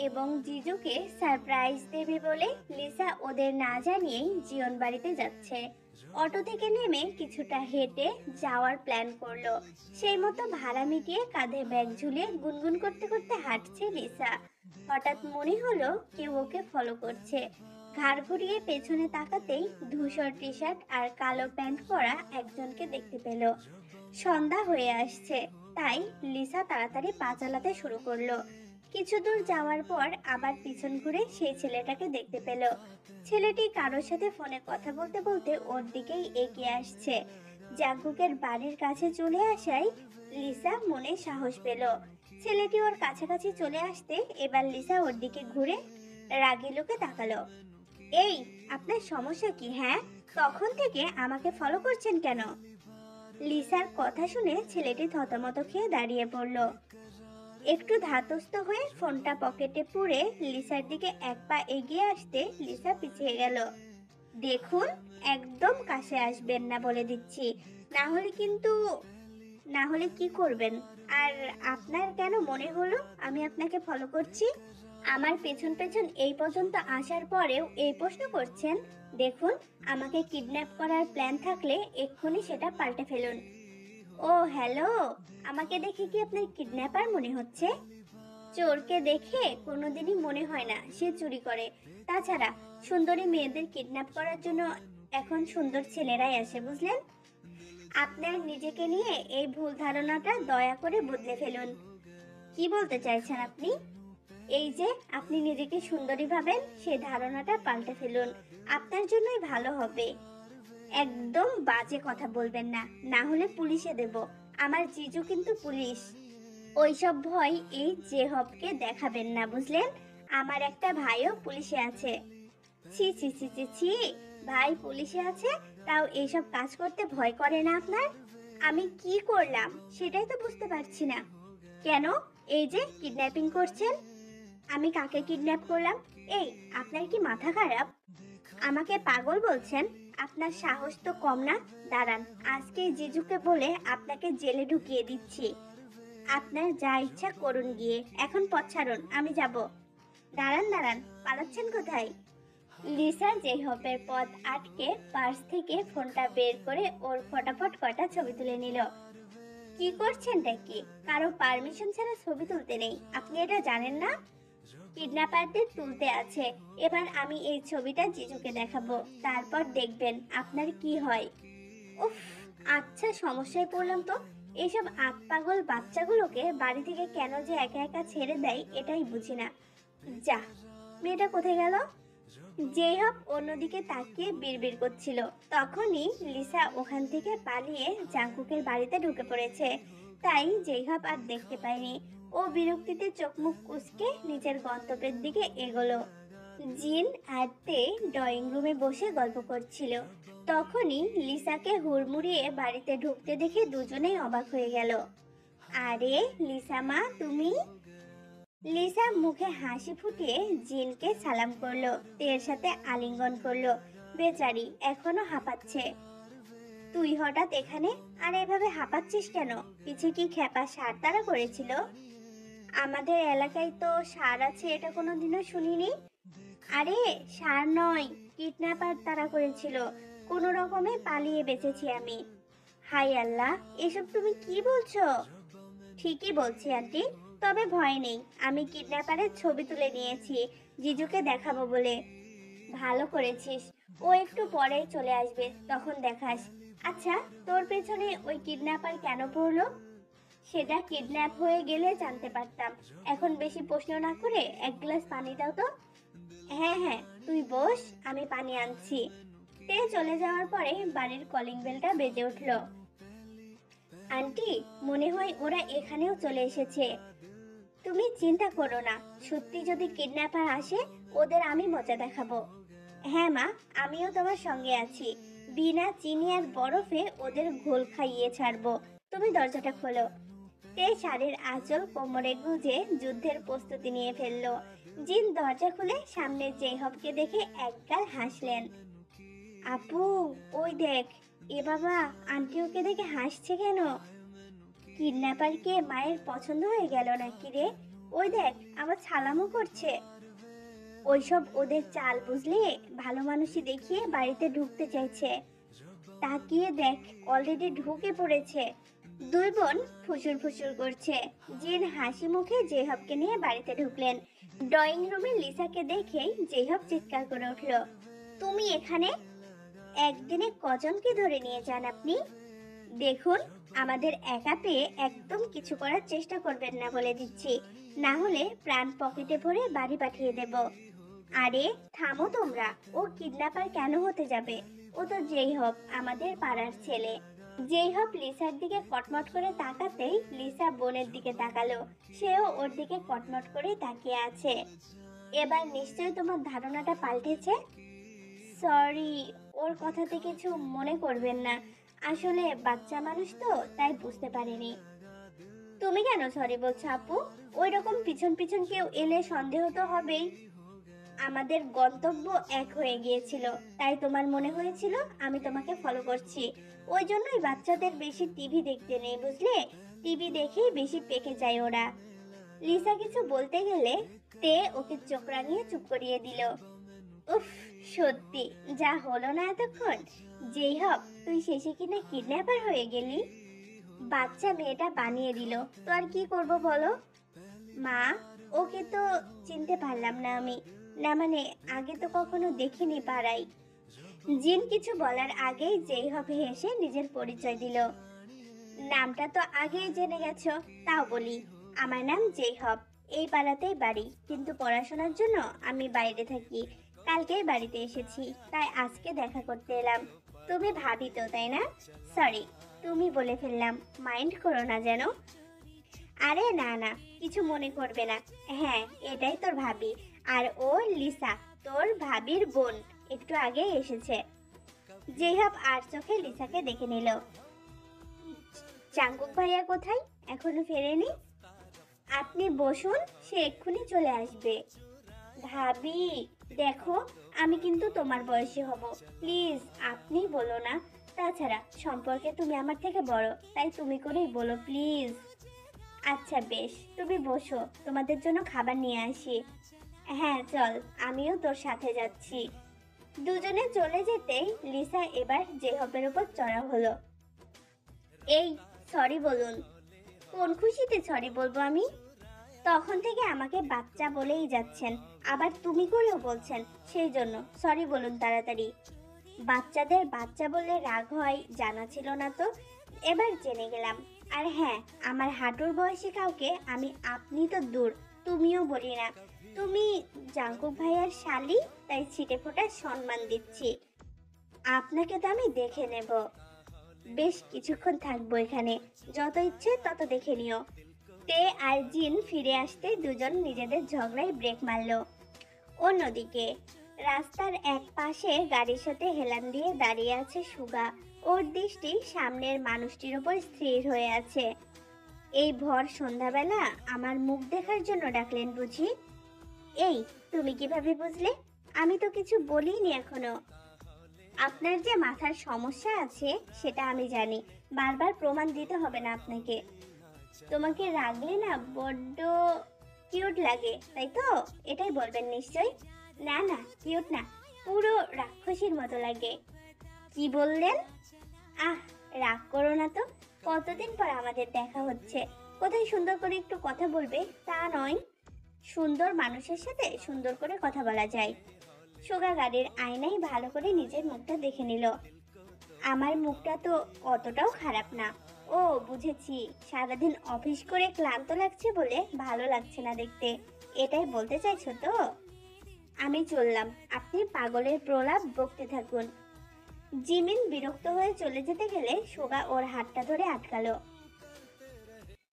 এবং জিজুকে সারপ্রাইজ দেবে বলে লিসা ওদের না জানিয়েই জিয়ন বাড়িতে যাচ্ছে। অটো থেকে নেমে কিছুটা হেঁটে যাওয়ার প্ল্যান করলো। সেই মতো ভাড়া মিটিয়ে কাঁধে ব্যাগ ঝুলিয়ে গুনগুন করতে করতে হাঁটছে লিসা। হঠাৎ মনে হলো কেউ ওকে ফলো করছে। ঘাড় ঘুরিয়ে পেছনে তাকাতেই ধূসর টি শার্ট আর কালো প্যান্ট পরা একজনকে দেখতে পেল। সন্ধ্যা হয়ে আসছে, তাই লিসা তাড়াতাড়ি পা চালাতে শুরু করলো। কিছু দূর যাওয়ার পর আবার পিছন ঘুরে সেই ছেলেটাকে দেখতে পেল। ছেলেটি কারোর সাথে ফোনে কথা বলতে বলতে ওর দিকেই এগিয়ে আসছে। জাঙ্কুকের বাড়ির কাছে চলে আসায় লিসা মনে সাহস পেল। ছেলেটি ওর কাছাকাছি চলে আসতে এবার লিসা ওর দিকে ঘুরে রাগী লোকে তাকালো। এই, আপনার সমস্যা কি? হ্যাঁ, তখন থেকে আমাকে ফলো করছেন কেন? লিসার কথা শুনে ছেলেটি থতমত খেয়ে দাঁড়িয়ে পড়ল। একটু ধাতস্থ হয়ে ফোনটা পকেটে পুরে লিসার দিকে এক পা এগিয়ে আসতে লিসা পিছিয়ে গেল। দেখুন, একদম কাছে আসবেন না বলে দিচ্ছি, না হলে কিন্তু। না হলে কি করবেন? আর আপনার কেন মনে হলো আমি আপনাকে ফলো করছি? আমার পেছন পেছন এই পর্যন্ত আসার পরেও এই প্রশ্ন করছেন? দেখুন, আমাকে কিডন্যাপ করার প্ল্যান থাকলে এক্ষুনি সেটা পাল্টে ফেলুন। ও হ্যালো, আমাকে দেখে কি আপনার কিডন্যাপার মনে হচ্ছে? চোরকে দেখে কোনোদিনই মনে হয় না সে চুরি করে। তাছাড়া সুন্দরী মেয়েদের কিডন্যাপ করার জন্য এখন সুন্দর ছেলেরাই আসে, বুঝলেন? আপনার নিজেকে নিয়ে এই ভুল ধারণাটা দয়া করে বদলে ফেলুন। কি বলতে চাইছেন আপনি? এই যে আপনি নিজেকে সুন্দরী ভাবেন, সেই ধারণাটা পাল্টে ফেলুন, আপনার জন্যই ভালো হবে। একদম বাজে কথা বলবেন না, না হলে পুলিশে দেব। আমার জিজু কিন্তু পুলিশ। ওইসব ভয় এই জেহবকে দেখাবেন না, বুঝলেন? আমার একটা ভাইও পুলিশে আছে। ছি ছি ছি ছি ছি, ভাই পুলিশে আছে, তাও এইসব কাজ করতে ভয় করে না আপনার? আমি কি করলাম সেটাই তো বুঝতে পারছি না। কেন? এই যে কিডন্যাপিং করছেন। আমি কাকে কিডন্যাপ করলাম? এই, আপনার কি মাথা খারাপ? আমাকে পাগল বলছেন? আপনার সাহস তো কম না। দাঁড়ান, আজকে জিজুকে বলে আপনাকে জেলে ঢুকিয়ে দিচ্ছি। আপনার যা ইচ্ছা করুন গিয়ে, এখন পথ ছাড়ুন, আমি যাব। দাঁড়ান দাঁড়ান, পালাচ্ছেন কোথায়? লিসা জেহপের পথ আটকে পার্স থেকে ফোনটা বের করে ওর ফটাফট কটা ছবি তুলে নিল। কি করছেনটা কি? কারো পারমিশন ছাড়া ছবি তুলতে নেই, আপনি এটা জানেন না? কিডন্যাপারদের তুলতে আছে। এবার আমি এই ছবিটা জিজুকে দেখাবো, তারপর দেখবেন আপনার কি হয়। উফ, আচ্ছা সমস্যায় পড়লাম তো। এইসব আতপাগল বাচ্চাগুলোকে বাড়ি থেকে কেন যে একা একা ছেড়ে দেয় এটাই বুঝি না। যা, মেয়েটা কোথায় গেল? যেই হোক অন্যদিকে তাকিয়ে বিড়বিড় করছিল, তখনই লিসা ওখান থেকে পালিয়ে জাঙ্কুকের বাড়িতে ঢুকে পড়েছে। তাই যেই হোক আর দেখতে পায়নি। ও বিরক্তিতে চোখ মুখ কুঁচকে নিজের গন্তব্যের দিকে এগোলো। জিন আর তে ড্রয়িং রুমে বসে গল্প করছিল। তখনই লিসাকে হুড়মুড়িয়ে বাড়িতে ঢুকতে দেখে দুজনেই অবাক হয়ে গেল। আরে লিসা মা, তুমি? লিসা মুখে হাসি ফুটিয়ে জিনকে সালাম করলো, তের সাথে আলিঙ্গন করলো। বেচারি এখনো হাঁপাচ্ছে। তুই হঠাৎ এখানে? আর এভাবে হাঁপাচ্ছিস কেন? পিছে কি খেপা ষাঁড় তাড়া করেছিল? আমাদের এলাকায় তো ষাঁড় আছে এটা কোনোদিনও শুনিনি। আরে ষাঁড় নয়, কিডন্যাপার তাড়া করেছিল। কোনো রকমে পালিয়ে বেঁচেছি আমি। হাই আল্লাহ, এসব তুমি কি বলছো? ঠিকই বলছি আন্টি, তবে ভয় নেই, আমি কিডন্যাপারের ছবি তুলে নিয়েছি জিজুকে দেখাবো বলে। ভালো করেছিস, ও একটু পরেই চলে আসবে, তখন দেখাস। আচ্ছা, তোর পেছনে ওই কিডন্যাপার কেন পড়লো? সেটা কিডন্যাপ হয়ে গেলে জানতে পারতাম। এখন বেশি প্রশ্ন না করে এক গ্লাস পানি দাও তো। হ্যাঁ হ্যাঁ, তুই বস, আমি পানি আনছি। তে চলে যাওয়ার পরে বাড়ির কলিং বেলটা বেজে উঠলো। আন্টি, মনে হয় ওরা এখানেও চলে এসেছে। তুমি চিন্তা করো না, সত্যি যদি কিডন্যাপার আসে ওদের আমি মজা দেখাবো। হ্যাঁ মা, আমিও তোমার সঙ্গে আছি। বিনা চিনি আর বরফে ওদের ঘোল খাইয়ে ছাড়বো। তুমি দরজাটা খোলো। তে শাড়ির আঁচল কোমরে গুজে যুদ্ধের প্রস্তুতি নিয়ে ফেললো। জিন দরজা খুলে সামনে জেহবকে দেখে একগাল হাসলেন। আপু, ওই দেখ। এ বাবা, আন্টি ওকে দেখে হাসছে কেন? কিডন্যাপারকে মায়ের পছন্দ হয়ে গেল নাকি রে? ওই দেখ আবার সালামও করছে। ওইসব ওদের চাল বুঝলি, ভালো মানুষই দেখিয়ে বাড়িতে ঢুকতে চাইছে। তাকিয়ে দেখ, অলরেডি ঢুকে পড়েছে। দুই বোন ফুসুর ফুসুর করছে। জিন হাসি মুখে জেহবকে নিয়ে বাড়িতে ঢুকলেন। ড্রয়িং রুমে লিসাকে দেখেই জেহব চিৎকার করে উঠল, তুমি এখানে? একদিনে কজনকে ধরে নিয়ে যান আপনি? দেখুন, আমাদের একা পেয়ে একদম কিছু করার চেষ্টা করবেন না বলে দিচ্ছি, না হলে প্রাণ পকেটে ভরে বাড়ি পাঠিয়ে দেব। আরে থামো তোমরা, ও কিডন্যাপার কেন হতে যাবে? ও তো যেই হোক আমাদের পাড়ার ছেলে। যেই হোক লিসার দিকে কটমট করে তাকাতেই লিসা বোনের দিকে তাকালো। সেও ওর দিকে কটমট করে তাকিয়ে আছে। এবার নিশ্চয়ই তোমার ধারণাটা পাল্টেছে। সরি, ওর কথাতে কিছু মনে করবেন না, আসলে বাচ্চা মানুষ তো, তাই বুঝতে পারিনি। তুমি কেন সরি বলছো আপু? ওই রকম পিছন পিছন কেউ এলে সন্দেহ তো হবেই। আমাদের গন্তব্য এক হয়ে গিয়েছিল, তাই তোমার মনে হয়েছিল আমি তোমাকে ফলো করছি। ওই জন্যই বাচ্চাদের বেশি টিভি দেখতে নেই বুঝলে, টিভি দেখেই বেশি পেকে যায় ওরা। লিসা কিছু বলতে গেলে তে ওকে চোখ রাঙিয়ে চুপ করিয়ে দিল। উফ, সত্যি যা হলো না এতক্ষণ। যেই হোক তুই শেষে কিনা কিডন্যাপার হয়ে গেলি। বাচ্চা মেয়েটা বানিয়ে দিল, তো আর কি করব বলো। মা, ওকে তো চিনতে পারলাম না আমি, না মানে আগে তো কখনো দেখিনি পাড়ায়। জিন কিছু বলার আগেই যেই হবে হেসে নিজের পরিচয় দিল। নামটা তো আগেই জেনে গেছো, তাও বলি, আমার নাম জেহব। এই পাড়াতেই বাড়ি, কিন্তু পড়াশোনার জন্য আমি বাইরে থাকি। কালকেই বাড়িতে এসেছি, তাই আজকে দেখা করতে এলাম। তুমি ভাবি তো, তাই না? সরি, তুমি বলে ফেললাম, মাইন্ড করো না যেন। আরে না না, কিছু মনে করবে না। হ্যাঁ, এটাই তোর ভাবি, আর ও লিসা, তোর ভাবির বোন, একটু আগেই এসেছে। জেহব আর চোখে লিসাকে দেখে নিল। জাঙ্কুক ভাইয়া কোথায়? এখনো ফেরেনি? আপনি বসুন, সে এক্ষুনি চলে আসবে। ভাবি দেখো, আমি কিন্তু তোমার বয়সী হব, প্লিজ আপনি বলো না। তাছাড়া সম্পর্কে তুমি আমার থেকে বড়, তাই তুমি করেই বলো প্লিজ। আচ্ছা বেশ, তুমি বসো, তোমাদের জন্য খাবার নিয়ে আসি। হ্যাঁ চল, আমিও তোর সাথে যাচ্ছি। দুজনে চলে যেতেই লিসা এবার জেহবের উপর চড়া হলো। এই, সরি বলুন। কোন খুশিতে সরি বলবো আমি? তখন থেকে আমাকে বাচ্চা বলেই যাচ্ছেন, আবার তুমি করেও বলছেন, সেই জন্য সরি বলুন তাড়াতাড়ি। বাচ্চাদের বাচ্চা বললে রাগ হয় জানা ছিল না তো, এবার জেনে গেলাম। আর হ্যাঁ, আমার হাঁটুর বয়সী কাউকে আমি আপনি তো দূর, তুমিও বলি না। তুমি জাঙ্কুক ভাইয়ার শালি, তাই ছিটে ফোটা সম্মান দিচ্ছি। আপনাকে তো আমি দেখে নেব। বেশ কিছুক্ষণ থাকবো এখানে, যত ইচ্ছে তত দেখে নিও। তে আর জিন ফিরে আসতে দুজন নিজেদের ঝগড়ায় ব্রেক মারলো। অন্যদিকে রাস্তার এক পাশে গাড়ির সাথে হেলান দিয়ে দাঁড়িয়ে আছে সুগা। ওর দৃষ্টি সামনের মানুষটির ওপর স্থির হয়ে আছে। এই ভর সন্ধ্যাবেলা আমার মুখ দেখার জন্য ডাকলেন বুঝি? এই, তুমি কিভাবে বুঝলে? আমি তো কিছু বলিনি এখনো। আপনার যে মাথার সমস্যা আছে সেটা আমি জানি, বারবার প্রমাণ দিতে হবে না আপনাকে। তোমাকে রাগলে না বড্ড কিউট লাগে, তাই তো? এটাই বলবেন নিশ্চয়। না না, কিউট না, পুরো রাক্ষসীর মতো লাগে। কি বললেন? আহ, রাগ করো না তো, কতদিন পর আমাদের দেখা হচ্ছে, কোথায় সুন্দর করে একটু কথা বলবে তা নয়। সুন্দর মানুষের সাথে সুন্দর করে কথা বলা যায়। সোগা গাড়ির আয়নায় ভালো করে নিজের মুখটা দেখে নিল। আমার মুখটা তো অতটাও খারাপ না। ও বুঝেছি, সারাদিন অফিস করে ক্লান্ত লাগছে বলে ভালো লাগছে না দেখতে, এটাই বলতে চাইছো তো? আমি চললাম, আপনি পাগলের প্রলাপ বকতে থাকুন। জিমিন বিরক্ত হয়ে চলে যেতে গেলে সোগা ওর হাতটা ধরে আটকালো।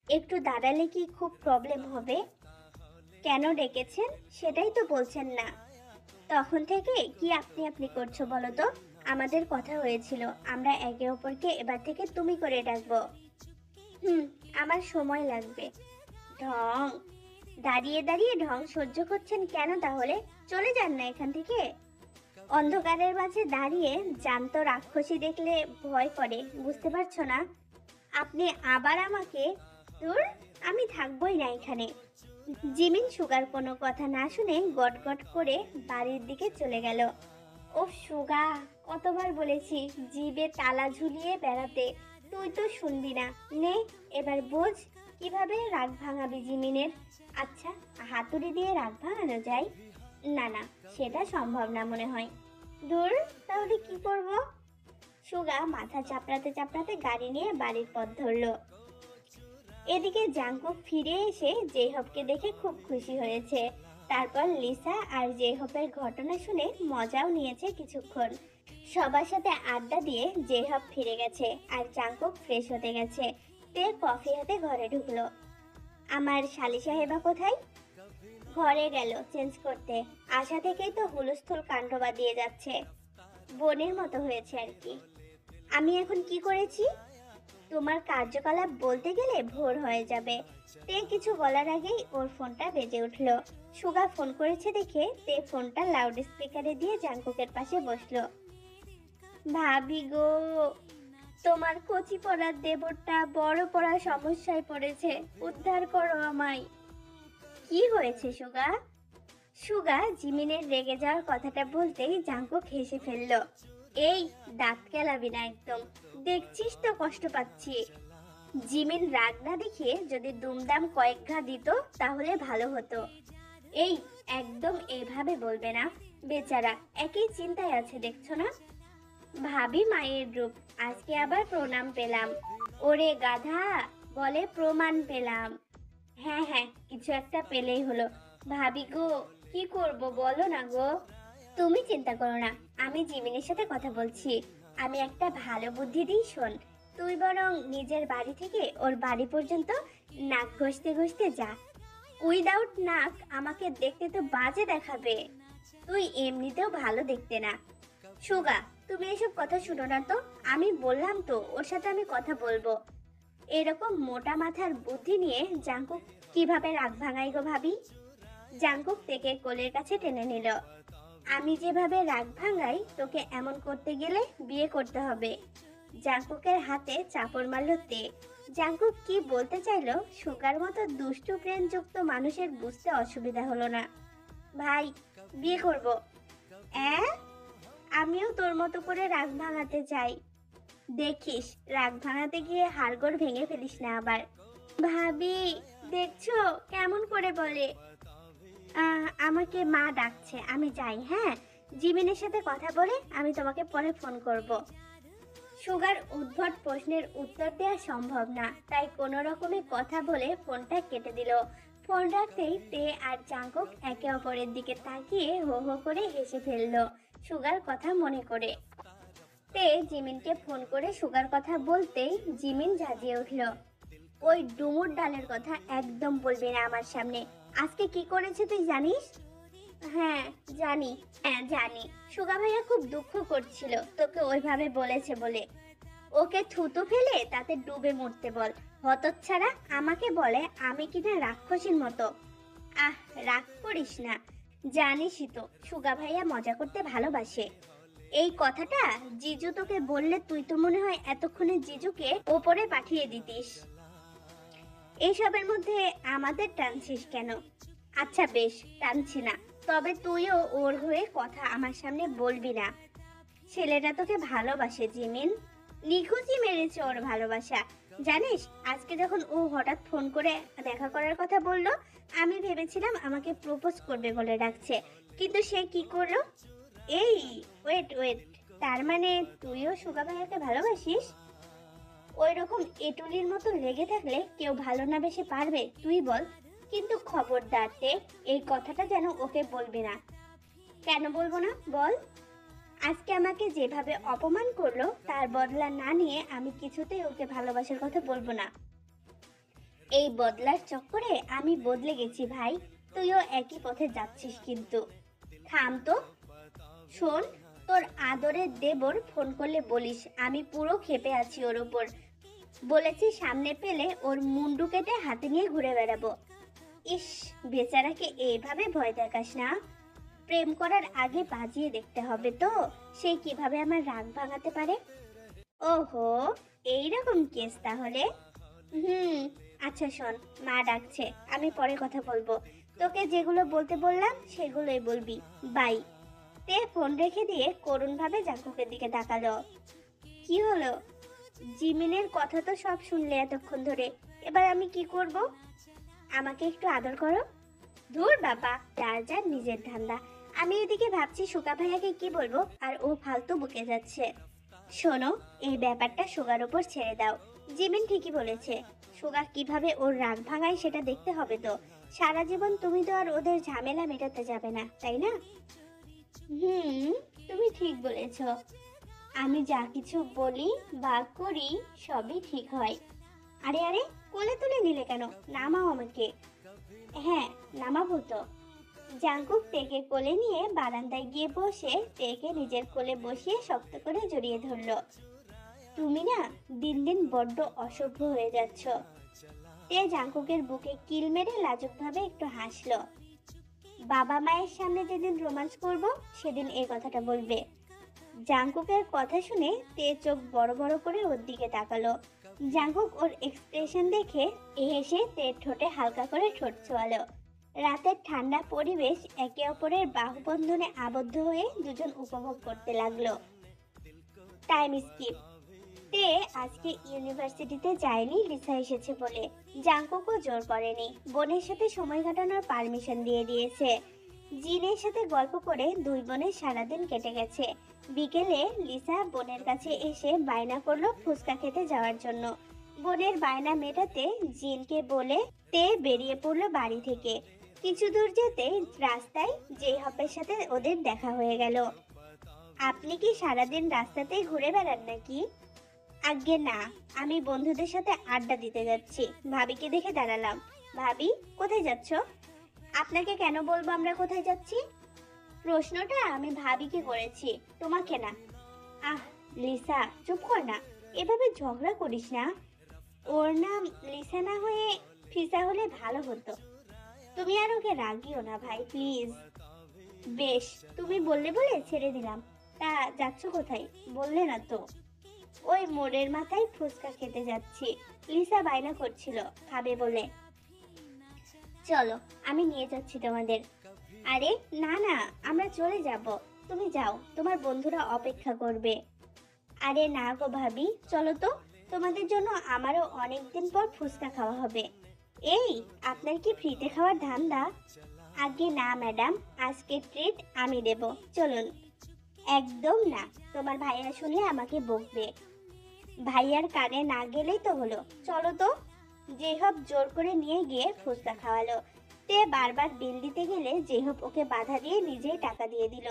একটু দাঁড়ালে কি খুব প্রবলেম হবে? কেন ডেকেছেন সেটাই তো বলছেন না। তখন থেকে কি আপনি আপনি করছো বলো তো? আমাদের কথা হয়েছিল আমরা একে অপরকে এবার থেকে তুমি করে ডাকবো। আমার সময় লাগবে। ঢং, দাঁড়িয়ে দাঁড়িয়ে ঢং সহ্য করছেন কেন তাহলে? চলে যান না এখান থেকে। অন্ধকারের মাঝে দাঁড়িয়ে জ্যান্ত রাক্ষসী দেখলে ভয় করে, বুঝতে পারছো না? আপনি আবার আমাকে? দূর, আমি থাকবোই না এখানে। জিমিন সুগার কোনো কথা না শুনে গটগট করে বাড়ির দিকে চলে গেল। ও সুগা, কতবার বলেছি জিভে তালা ঝুলিয়ে বেড়াতে, তুই তো শুনবি না। নে, এবার বোঝ কিভাবে রাগ ভাঙাবি জিমিনের। আচ্ছা, হাতুড়ি দিয়ে রাগ ভাঙানো যায়? না না, সেটা সম্ভব না মনে হয়। দূর, তাহলে কি করব? সুগা মাথা চাপড়াতে চাপড়াতে গাড়ি নিয়ে বাড়ির পথ ধরলো। এদিকে জাঙ্কুক ফিরে এসে জেহবকে দেখে খুব খুশি হয়েছে। তারপর লিসা আর জেহবের ঘটনা শুনে মজাও নিয়েছে কিছুক্ষণ। সবার সাথে আড্ডা দিয়ে জেহব ফিরে গেছে আর জাঙ্কুক ফ্রেশ হতে গেছে। তে কফি হাতে ঘরে ঢুকলো। আমার শালি সাহেবা কোথায়? ঘরে গেল চেঞ্জ করতে। আশা থেকেই তো হুলস্থুল কাণ্ড বাঁধিয়ে যাচ্ছে, বোনের মতো হয়েছে আর কি। আমি এখন কি করেছি? তোমার কার্যকলাপ বলতে গেলে ভোর হয়ে যাবে। তে কিছু বলার আগেই ওর ফোনটা বেজে উঠলো। সুগা ফোন করেছে দেখে তে ফোনটা লাউড স্পিকারে দিয়ে জাঙ্কুকের পাশে বসলো। ভাবি গো, তোমার কচি পড়ার দেবরটা বড় পড়া সমস্যায় পড়েছে, উদ্ধার করো আমায়। কি হয়েছে সুগা? সুগা জিমিনের রেগে যাওয়ার কথাটা বলতেই জাঙ্কুক হেসে ফেললো। এই, দাঁত কেলাবি না একদম, দেখছিস তো কষ্ট পাচ্ছি। জিমিন রাগ না দেখিয়ে যদি দুমদাম কয়েক ঘা দিত তাহলে ভালো হতো। এই, একদম এভাবে বলবে না, বেচারা একই চিন্তায় আছে দেখছো না। ভাবি মায়ের রূপ, আজকে আবার প্রণাম পেলাম। ওরে গাধা, বলে প্রমাণ পেলাম। হ্যাঁ হ্যাঁ, কিছু একটা পেলেই হলো। ভাবি গো, কি করব বলো না গো। তুমি চিন্তা করো না, আমি জিমিনের সাথে কথা বলছি। আমি একটা ভালো বুদ্ধি দিই, শোন। তুই বরং নিজের বাড়ি থেকে ওর বাড়ি পর্যন্ত নাক ঘষতে ঘষতে যা। উইদাউট নাক আমাকে দেখতে তো বাজে দেখাবে। তুই এমনিতেও ভালো দেখতে না। সুগা, তুমি এসব কথা শুনো না তো। আমি বললাম তো ওর সাথে আমি কথা বলবো। এরকম মোটা মাথার বুদ্ধি নিয়ে জাঙ্কুক কিভাবে রাগ ভাঙাই গো ভাবি? জাঙ্কুক থেকে কোলের কাছে টেনে নিল। আমি যেভাবে রাগ ভাঙাই তোকে এমন করতে গেলে বিয়ে করতে হবে। জাঙ্কুকের হাতে চাপড় মারল তে। জাঙ্কুক কি বলতে চাইলো সুগার মতো দুষ্টু প্রেমযুক্ত মানুষের বুঝতে অসুবিধা হলো না। ভাই, বিয়ে করব। আমিও তোর মতো করে রাগ ভাঙাতে চাই। দেখিস, রাগ ভাঙাতে গিয়ে হাড়গোড় ভেঙে ফেলিস না আবার। ভাবি, দেখছো কেমন করে বলে। আমাকে মা ডাকছে, আমি যাই। হ্যাঁ, জিমিনের সাথে কথা বলে আমি তোমাকে পরে ফোন করব। সুগার উদ্ভট প্রশ্নের উত্তর দেওয়া সম্ভব না, তাই কোনো রকমে কথা বলে ফোনটা কেটে দিল। ফোন রাখতেই তে আর জাঙ্কুক একে অপরের দিকে তাকিয়ে হো হো করে হেসে ফেললো সুগার কথা মনে করে। তে জিমিনকে ফোন করে সুগার কথা বলতেই জিমিন ঝাঁঝিয়ে উঠল। ওই ডুমুর ডালের কথা একদম বলবি না আমার সামনে। আজকে কি করেছে তুই জানিস? হ্যাঁ জানি, হ্যাঁ জানি। সুগা ভাইয়া খুব দুঃখ করছিল তোকে ওইভাবে বলেছে বলে। ওকে থুতু ফেলে তাতে ডুবে মরতে বল। হতচ্ছাড়া আমাকে বলে আমি কিনা রাক্ষসীর মতো। আহ, রাগ করিস না, জানিসই তো সুগা ভাইয়া মজা করতে ভালোবাসে। এই কথাটা জিজু তোকে বললে তুই তো মনে হয় এতক্ষণে জিজুকে ওপরে পাঠিয়ে দিতিস। এইসবের মধ্যে আমাদের টানছিস কেন? আচ্ছা বেশ, টানছি না, তবে তুইও ওর হয়ে কথা আমার সামনে বলবি না। ছেলেটা তোকে ভালোবাসে জিমিন, নিখুঁজই মেরেছে ওর ভালোবাসা। জানিস, আজকে যখন ও হঠাৎ ফোন করে দেখা করার কথা বললো, আমি ভেবেছিলাম আমাকে প্রপোজ করবে বলে ডাকছে, কিন্তু সে কি করলো? এই, ওয়েট ওয়েট, তার মানে তুইও সুগা ভাইয়াকে ভালোবাসিস? ওই রকম এটুলির মতো লেগে থাকলে কেউ ভালো না বেশি পারবে তুই বল। কিন্তু খবরদার তে, এই কথাটা যেন ওকে বলবি না। কেন বলবো না বল? আজকে আমাকে যেভাবে অপমান করলো তার বদলা না নিয়ে আমি কিছুতেই ওকে ভালোবাসার কথা বলবো না। এই বদলার চক্করে আমি বদলে গেছি ভাই, তুইও একই পথে যাচ্ছিস কিন্তু। থাম তো। শোন, তোর আদরের দেবর ফোন করলে বলিস আমি পুরো ক্ষেপে আছি ওর উপর। বলেছি সামনে পেলে ওর মুন্ডু কেটে হাতে নিয়ে ঘুরে বেড়াবো। ইস, বেচারাকে এইভাবে ভয় দেখাস না। প্রেম করার আগে বাজিয়ে দেখতে হবে তো সে কিভাবে আমার রাগ ভাঙাতে পারে। ওহো, এইরকম কেস তাহলে। হুম, আচ্ছা শোন, মা ডাকছে, আমি পরে কথা বলবো। তোকে যেগুলো বলতে বললাম সেগুলোই বলবি। বাই। তে ফোন রেখে দিয়ে করুণভাবে জাঙ্কুকের দিকে তাকালো। কি হলো? জিমিনের কথা তো সব শুনলে এতক্ষণ ধরে, এবার আমি কি করব? আমাকে একটু আদর করো। ধুর বাবা, যার যার নিজের ধান্দা। আমি এদিকে ভাবছি সুগা ভাইয়াকে কি বলবো, আর ও ফালতু বকে যাচ্ছে। শোনো, এই ব্যাপারটা সুগার উপর ছেড়ে দাও। জিমিন ঠিকই বলেছে, সুগা কিভাবে ওর রাগ ভাঙায় সেটা দেখতে হবে তো। সারা জীবন তুমি তো আর ওদের ঝামেলা মেটাতে যাবে না, তাই না? তুমি ঠিক বলেছ। আমি যা কিছু বলি বা করি সবই ঠিক হয়। আরে আরে, কোলে তুলে নিলে কেন? নামাও আমাকে। হ্যাঁ, নামাবো তো। জাঙ্কুক তেকে কোলে নিয়ে বারান্দায় গিয়ে বসে তেকে নিজের কোলে বসিয়ে শক্ত করে জড়িয়ে ধরলো। তুমি না দিন দিন বড্ড অসভ্য হয়ে যাচ্ছ। তে জাঙ্কুকের বুকে কিল মেরে লাজুকভাবে একটু হাসলো। বাবা মায়ের সামনে যেদিন রোমান্স করব সেদিন এই কথাটা বলবে। জাঙ্কুকের কথা শুনে তে চোখ বড় বড় করে ওর দিকে তাকালো। জাঙ্কুক ওর এক্সপ্রেশন দেখে হেসে তের ঠোঁটে হালকা করে ঠোঁট ছোঁয়ালো। রাতের ঠান্ডা পরিবেশ, একে অপরের বাহুবন্ধনে আবদ্ধ হয়ে দুজন উপভোগ করতে লাগলো। Time skip. তে আজকে ইউনিভার্সিটিতে যায়নি লিসা এসেছে বলে। জাঙ্কুকও জোর করেনি, বোনের সাথে সময় কাটানোর পারমিশন দিয়ে দিয়েছে। জিনের সাথে গল্প করে দুই বোনের সারাদিন কেটে গেছে। বিকেলে লিসা বোনের কাছে এসে বায়না করলো ফুচকা খেতে যাওয়ার জন্য। বোনের বায়না মেটাতে জিনকে বলে তে বেরিয়ে পড়লো বাড়ি থেকে। কিছু দূর যেতে রাস্তায় জেহপের সাথে ওদের দেখা হয়ে গেল। আপনি কি সারাদিন রাস্তাতেই ঘুরে বেড়ান নাকি? আজ্ঞে না, আমি বন্ধুদের সাথে আড্ডা দিতে যাচ্ছি। ভাবিকে দেখে দাঁড়ালাম। ভাবি, কোথায় যাচ্ছ? আপনাকে কেন বলবো আমরা কোথায় যাচ্ছি? প্রশ্নটা আমি ভাবিকে করেছি, তোমাকে না। আহ লিসা, চুপ কর না, এভাবে ঝগড়া করিস না। ওর নাম লিসা না হয়ে ফিসা হলে ভালো হতো। তুমি আর ওকে রাগিও না ভাই, প্লিজ। বেশ, তুমি বললে বলে ছেড়ে দিলাম। তা যাচ্ছ কোথায় বললে না তো? ওই মোড়ের মাথায় ফুচকা খেতে যাচ্ছি, লিসা বায়না করছিল খাবে বলে। চলো, আমি নিয়ে যাচ্ছি তোমাদের। আরে না না, আমরা চলে যাব, তুমি যাও, তোমার বন্ধুরা অপেক্ষা করবে। আরে না গো ভাবি, চলো তো, তোমাদের জন্য আমারও অনেকদিন পর ফুচকা খাওয়া হবে। এই, আপনার কি ফ্রিতে খাওয়ার ধান্দা? আগে না ম্যাডাম, আজকে ট্রিট আমি দেব, চলুন। একদম না, তোমার ভাইয়া শুনলে আমাকে বকবে। ভাইয়ার কানে না গেলেই তো হলো, চলো তো। জেহব জোর করে নিয়ে গিয়ে ফুচকা খাওয়ালো। তে বারবার বিল দিতে গেলে জেহব ওকে বাধা দিয়ে নিজেই টাকা দিয়ে দিল।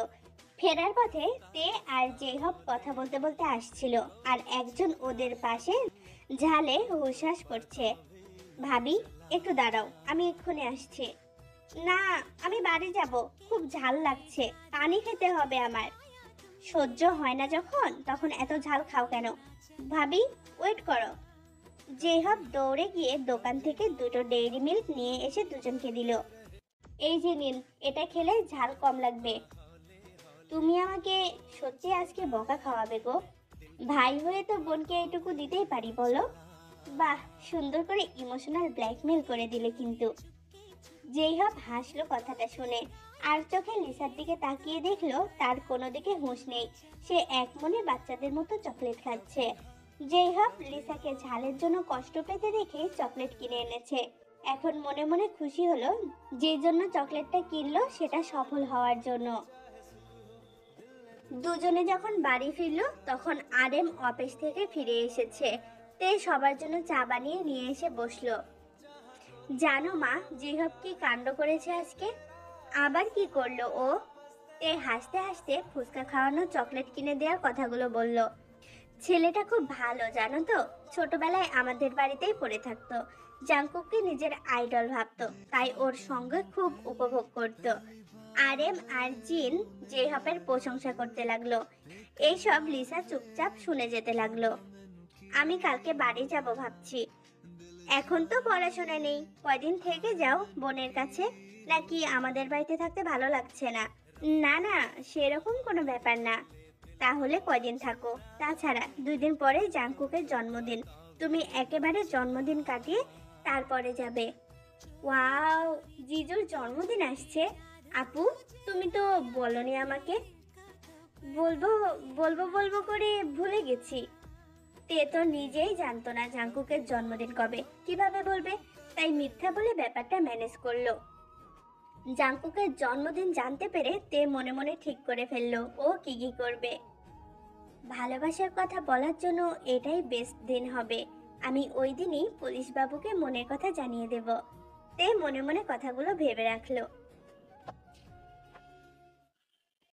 ফেরার পথে তে আর জেহব কথা বলতে বলতে আসছিল, আর একজন ওদের পাশে ঝালে হুশাস করছে। ভাবি, একটু দাঁড়াও, আমি এক্ষুনি আসছি। না, আমি বাড়ি যাব, খুব ঝাল লাগছে, পানি খেতে হবে আমার। সহ্য হয় না যখন তখন এত ঝাল খাও কেন? ভাবি, ওয়েট করো। জেহব দৌড়ে গিয়ে দোকান থেকে দুটো ডেইরি মিল্ক নিয়ে এসে দুজনকে দিল। এই যে নিন, এটা খেলে ঝাল কম লাগবে। তুমি আমাকে সত্যি আজকে বকা খাওয়াবে গো? ভাই হয়ে তো বোনকে এইটুকু দিতেই পারি বলো। বাহ, সুন্দর করে ইমোশনাল ব্ল্যাকমেল করে দিলে কিন্তু। জেহব হাসলো কথাটা শুনে, আর চোখে লিসার দিকে তাকিয়ে দেখলো তার কোনো দিকে হুঁশ নেই। সে এক মনে বাচ্চাদের মতো চকলেট খাচ্ছে। জেহব লিসাকে ঝালের জন্য কষ্ট পেতে দেখে চকলেট কিনে এনেছে। এখন মনে মনে খুশি হলো, যে জন্য চকলেটটা কিনলো সেটা সফল হওয়ার জন্য। দুজনে যখন বাড়ি ফিরলো তখন আরেম অফিস থেকে ফিরে এসেছে। তে সবার জন্য চা বানিয়ে নিয়ে এসে বসলো। জানো মা, জিহব কি কাণ্ড করেছে আজকে? আবার কি করলো ও? তে হাসতে হাসতে ফুচকা খাওয়ানো, চকলেট কিনে দেওয়ার কথাগুলো বলল। ছেলেটা খুব ভালো জানো তো, ছোটবেলায় আমাদের বাড়িতেই পড়ে থাকতো। জাঙ্কুককে নিজের আইডল ভাবতো, তাই ওর সঙ্গে খুব উপভোগ করত। আরএম আর জিন জেহপের প্রশংসা করতে লাগলো। এইসব লিসা চুপচাপ শুনে যেতে লাগলো। আমি কালকে বাড়ি যাব ভাবছি। এখন তো পড়াশোনা নেই, কয়দিন থেকে যাও বোনের কাছে। নাকি আমাদের বাড়িতে থাকতে ভালো লাগছে না? না না, সেরকম কোনো ব্যাপার না। তাহলে কয়দিন থাকো? তাছাড়া 2 দিন পরে জাংকুকের জন্মদিন, তুমি একেবারে জন্মদিন কাটিয়ে তারপরে যাবে। ওয়াও, জিজুর জন্মদিন আসছে। আপু, তুমি তো বলনি আমাকে। বলবো বলবো বলবো করে ভুলে গেছি। তে তো নিজেই জানতো না জাঙ্কুকের জন্মদিন কবে, কিভাবে বলবে? তাই মিথ্যা বলে ব্যাপারটা ম্যানেজ করলো। জাঙ্কুকের জন্মদিন জানতে পেরে তে মনে মনে ঠিক করে ফেললো ও কি কি করবে। ভালোবাসার কথা বলার জন্য এটাই বেস্ট দিন হবে। আমি ওই দিনই পুলিশ বাবুকে মনের কথা জানিয়ে দেব। তে মনে মনে কথাগুলো ভেবে রাখলো।